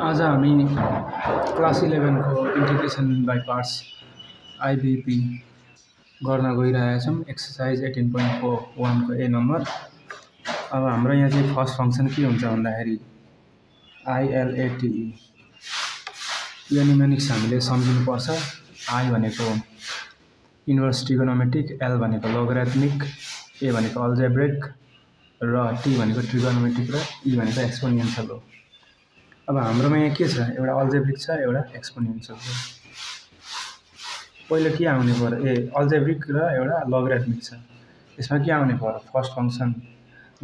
आज हामी क्लास 11 को इन्टिग्रेसन बाई पार्ट्स आइबिपी गर्न गइरहेका छौँ। एक्सर्साइज 18.41 को ए नम्बर। अब हाम्रो यहाँ चाहिँ फर्स्ट फङ्सन के हुन्छ भन्दाखेरि ILATE। यो न्युमेरिक्स हामीले सम्झिनुपर्छ। आई भनेको इन्भर्स ट्रिगोनोमेट्रिक, एल भनेको लोगरिथमिक, ए भनेको अल्जेब्रिक र टी भनेको ट्रिगोनोमेट्रिक र ई भनेको एक्सपोनेन्शियल हो। अब हाम्रोमा यहाँ के छ, एउटा अल्जेब्रिक छ, एउटा एक्सपोनेन्शियल छ। पहिलो के आउने पर्यो, अल्जेब्रिक र एउटा लोगरिथमिक छ। यसमा के आउने पर्यो, फर्स्ट फङ्सन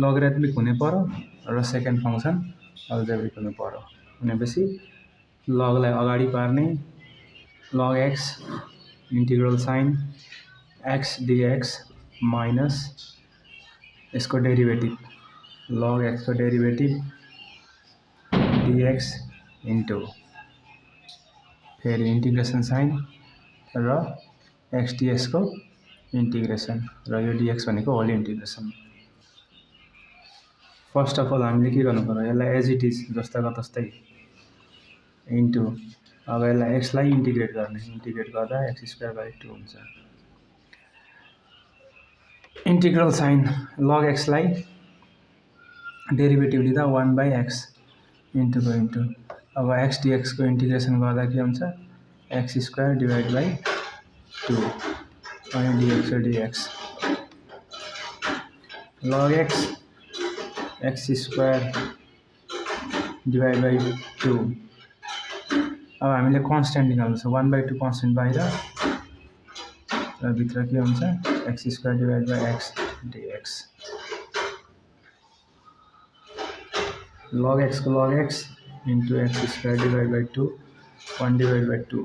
लोगरिथमिक हुने पर्यो र सेकेन्ड फङ्सन अल्जेब्रिक हुनु पर्यो। भनेपछि लगलाई अगाडि पार्ने, log x integral sine x dx minus यसको डेरिभेटिभ लग एक्स को डेरिभेटिभ dx इन्टु फेरि इन्टिग्रेसन साइन र एक्स डिएक्स को इन्टिग्रेसन र यो dx भनेको whole integration. First of all हामीले के गर्नु पर्यो, यसलाई एज इट इज जस्ताको तस्तै इन्टु अब यसलाई एक्सलाई इन्टिग्रेट गर्ने, इन्टिग्रेट गर्दा x²/2 हुन्छ। इन्टिग्रल साइन लग एक्सलाई डेरिभेटिभ लिँदा 1/x इन्टु को इन्टु अब एक्स डिएक्स को इन्टिग्रेसन गर्दा के हुन्छ, x² / 2 अनि dx र dx log x x² / 2। अब हामीले कन्स्ट्यान्ट निकाल्नु छ, 1/2 कन्स्ट्यान्ट बाहिर र भित्र के हुन्छ x² / x dx log x को log x into x² / 2 1/2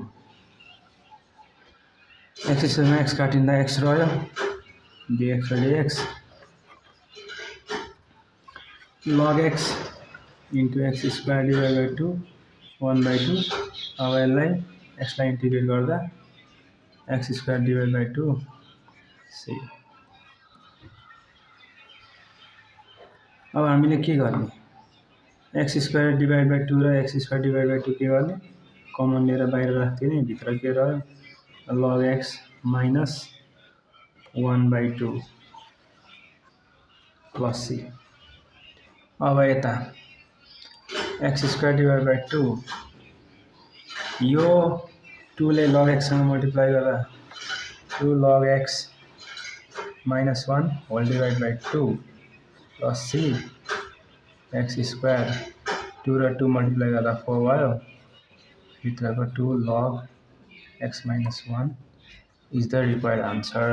x² मा x काटिँदा x रह्यो, dx र dx log x into x² / 2 1/2। अब यसलाई एक्सलाई इन्टिग्रेट गर्दा x² / 2 सी। अब हामीले के गर्ने, x² / 2 र x² / 2 के गर्ने, कमन लिएर बाहिर राख्दिने, भित्र के रह्यो log x minus 1/2 plus c. अब यता x² / 2 यो 2 ले log x सँग मल्टिप्लाई गर्दा 2 log x माइनस 1 whole divide by 2 plus c x² 2 र 2 मल्टिप्लाई गर्दा 4 भयो, भित्रको 2 log x - 1 is the required answer.